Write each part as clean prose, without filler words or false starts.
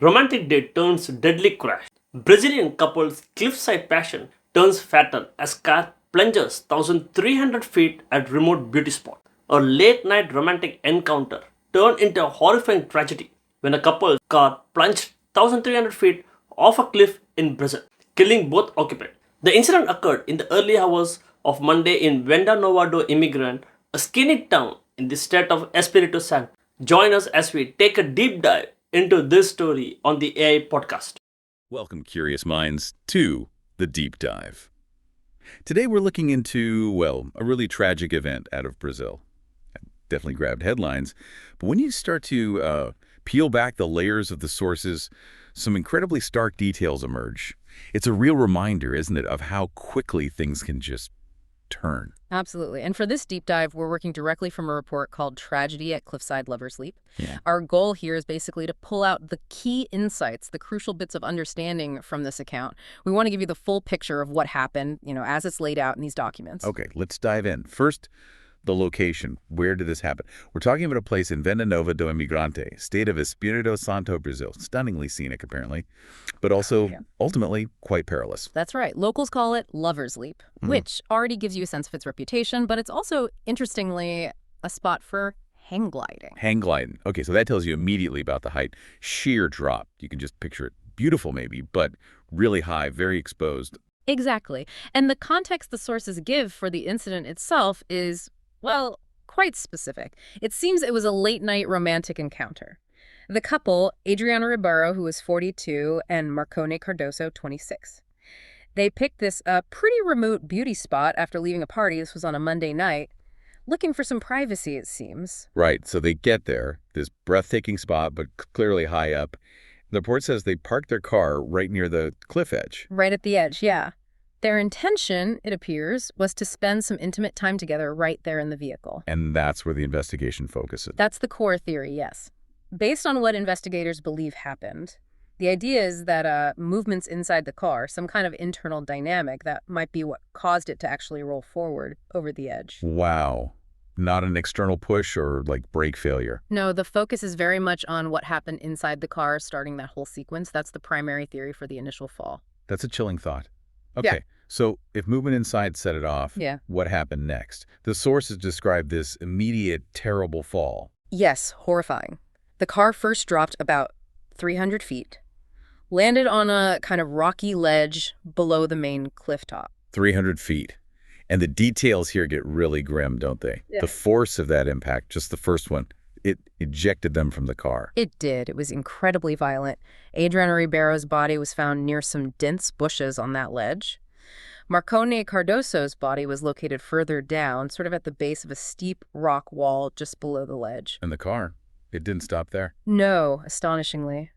Romantic date turns deadly crash. Brazilian couple's cliffside passion turns fatal as car plunges 1,300 feet at remote beauty spot. A late night romantic encounter turned into a horrifying tragedy when a couple's car plunged 1,300 feet off a cliff in Brazil, killing both occupants. The incident occurred in the early hours of Monday in Venda Nova do Imigrante, a scenic town in the state of Espírito Santo. Join us as we take a deep dive into this story on the AI podcast. Welcome, curious minds, to The Deep Dive. Today we're looking into, well, a really tragic event out of Brazil. Definitely grabbed headlines, but when you start to peel back the layers of the sources, some incredibly stark details emerge. It's a real reminder, isn't it, of how quickly things can just turn. Absolutely. And for this deep dive, we're working directly from a report called Tragedy at Cliffside Lovers Leap. Yeah. Our goal here is basically to pull out the key insights, the crucial bits of understanding from this account. We want to give you the full picture of what happened, as it's laid out in these documents. Okay, let's dive in. First, the location. Where did this happen? We're talking about a place in Venda Nova do Imigrante, state of Espírito Santo, Brazil. Stunningly scenic, apparently, but also ultimately quite perilous. That's right. Locals call it Lovers Leap, which already gives you a sense of its reputation, but it's also, interestingly, a spot for hang gliding. Hang gliding. Okay, so that tells you immediately about the height. Sheer drop. You can just picture it. Beautiful, maybe, but really high, very exposed. Exactly. And the context the sources give for the incident itself is, well, quite specific. It seems it was a late-night romantic encounter. The couple, Adriana Ribeiro, who was 42, and Marcone Cardoso, 26. They picked this pretty remote beauty spot after leaving a party. This was on a Monday night, looking for some privacy, it seems. Right, so they get there, this breathtaking spot, but clearly high up. The report says they parked their car right near the cliff edge. Right at the edge, yeah. Their intention, it appears, was to spend some intimate time together right there in the vehicle. And that's where the investigation focuses. That's the core theory, yes. Based on what investigators believe happened, the idea is that movements inside the car, some kind of internal dynamic, that might be what caused it to actually roll forward over the edge. Wow. Not an external push or like brake failure. No, the focus is very much on what happened inside the car, starting that whole sequence. That's the primary theory for the initial fall. That's a chilling thought. Okay, Yeah. So if movement inside set it off, what happened next? The sources describe this immediate, terrible fall. Yes, horrifying. The car first dropped about 300 feet, landed on a kind of rocky ledge below the main cliff top. 300 feet. And the details here get really grim, don't they? Yeah. The force of that impact, just the first one, it ejected them from the car. It did. It was incredibly violent. Adriana Ribeiro's body was found near some dense bushes on that ledge. Marcone Cardoso's body was located further down, sort of at the base of a steep rock wall just below the ledge. And the car, it didn't stop there. No, astonishingly.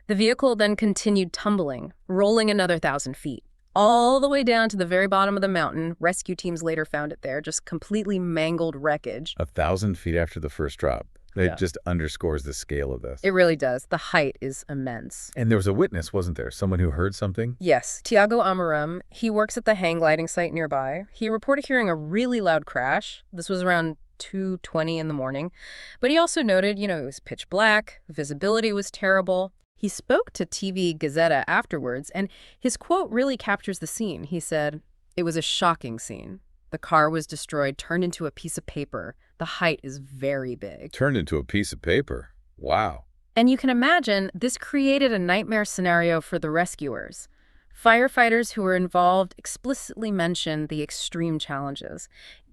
The vehicle then continued tumbling, rolling another 1,000 feet, all the way down to the very bottom of the mountain. Rescue teams later found it there, just completely mangled wreckage. 1,000 feet after the first drop. It just underscores the scale of this. It really does. The height is immense. And there was a witness, wasn't there? Someone who heard something? Yes, Tiago Amaram. He works at the hang gliding site nearby. He reported hearing a really loud crash. This was around 2:20 in the morning. But he also noted, it was pitch black, visibility was terrible. He spoke to TV Gazeta afterwards, and his quote really captures the scene. He said, "It was a shocking scene. The car was destroyed, turned into a piece of paper. The height is very big." Turned into a piece of paper. Wow. And you can imagine this created a nightmare scenario for the rescuers. Firefighters who were involved explicitly mentioned the extreme challenges.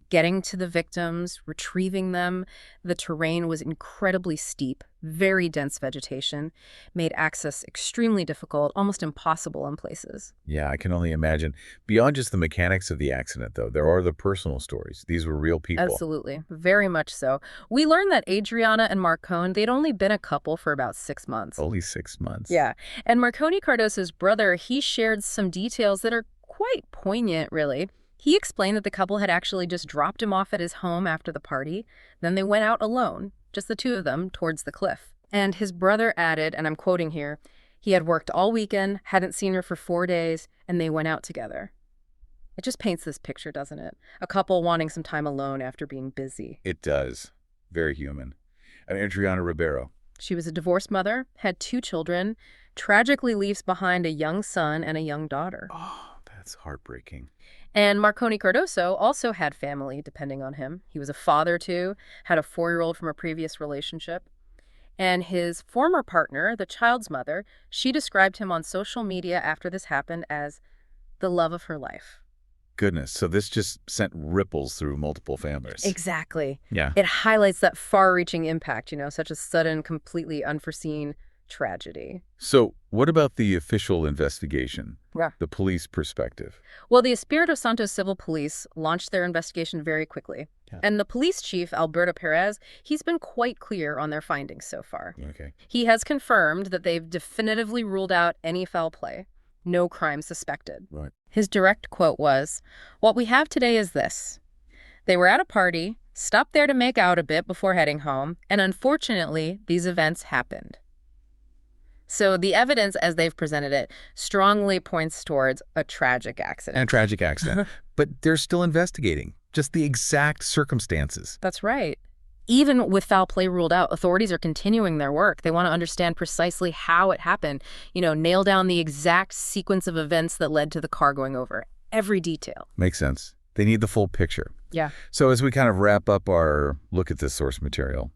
Getting to the victims, retrieving them. The terrain was incredibly steep, very dense vegetation, made access extremely difficult, almost impossible in places. Yeah, I can only imagine. Beyond just the mechanics of the accident, though, there are the personal stories. These were real people. Absolutely. Very much so. We learned that Adriana and Marcone, they'd only been a couple for about 6 months. Only 6 months. Yeah. And Marcone Cardoso's brother, he shared some details that are quite poignant, really. He explained that the couple had actually just dropped him off at his home after the party. Then they went out alone, just the two of them, towards the cliff. And his brother added, and I'm quoting here, he had worked all weekend, hadn't seen her for 4 days, and they went out together. It just paints this picture, doesn't it? A couple wanting some time alone after being busy. It does. Very human. And Adriana Ribeiro, She was a divorced mother, had 2 children, tragically leaves behind a young son and a young daughter. Oh, that's heartbreaking. And Marcone Cardoso also had family depending on him. He was a father, too, had a 4-year-old from a previous relationship. And his former partner, the child's mother, she described him on social media after this happened as the love of her life. Goodness, so this just sent ripples through multiple families. Exactly. Yeah. It highlights that far-reaching impact, such a sudden, completely unforeseen tragedy. So what about the official investigation? Yeah. The police perspective? Well, the Espírito Santo Civil Police launched their investigation very quickly. Yeah. And the police chief, Alberto Perez, he's been quite clear on their findings so far. Okay. He has confirmed that they've definitively ruled out any foul play. No crime suspected. Right. His direct quote was, "What we have today is this. They were at a party, stopped there to make out a bit before heading home, and unfortunately, these events happened." So the evidence, as they've presented it, strongly points towards a tragic accident. And a tragic accident. But they're still investigating just the exact circumstances. That's right. Even with foul play ruled out, authorities are continuing their work. They want to understand precisely how it happened, nail down the exact sequence of events that led to the car going over. Every detail. Makes sense. They need the full picture. Yeah. So as we kind of wrap up our look at this source material,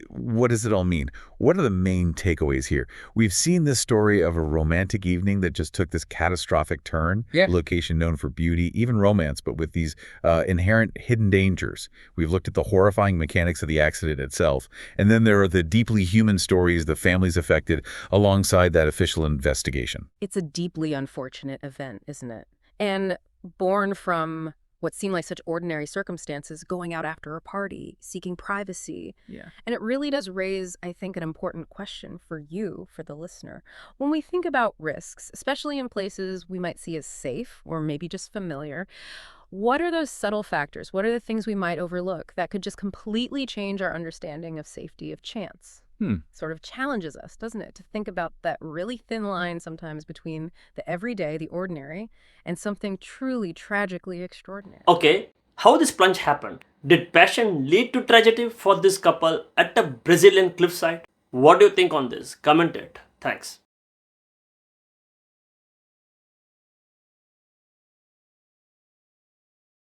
what does it all mean? What are the main takeaways here? We've seen this story of a romantic evening that just took this catastrophic turn. Yeah. A location known for beauty, even romance, but with these inherent hidden dangers. We've looked at the horrifying mechanics of the accident itself. And then there are the deeply human stories, the families affected, alongside that official investigation. It's a deeply unfortunate event, isn't it? And born from what seemed like such ordinary circumstances, going out after a party, seeking privacy. Yeah. And it really does raise, I think, an important question for you, for the listener. When we think about risks, especially in places we might see as safe or maybe just familiar, what are those subtle factors? What are the things we might overlook that could just completely change our understanding of safety of chance? Sort of challenges us, doesn't it, to think about that really thin line sometimes between the everyday, the ordinary, and something truly tragically extraordinary. Okay, how this plunge happened? Did passion lead to tragedy for this couple at the Brazilian cliffside? What do you think on this? Comment it. Thanks.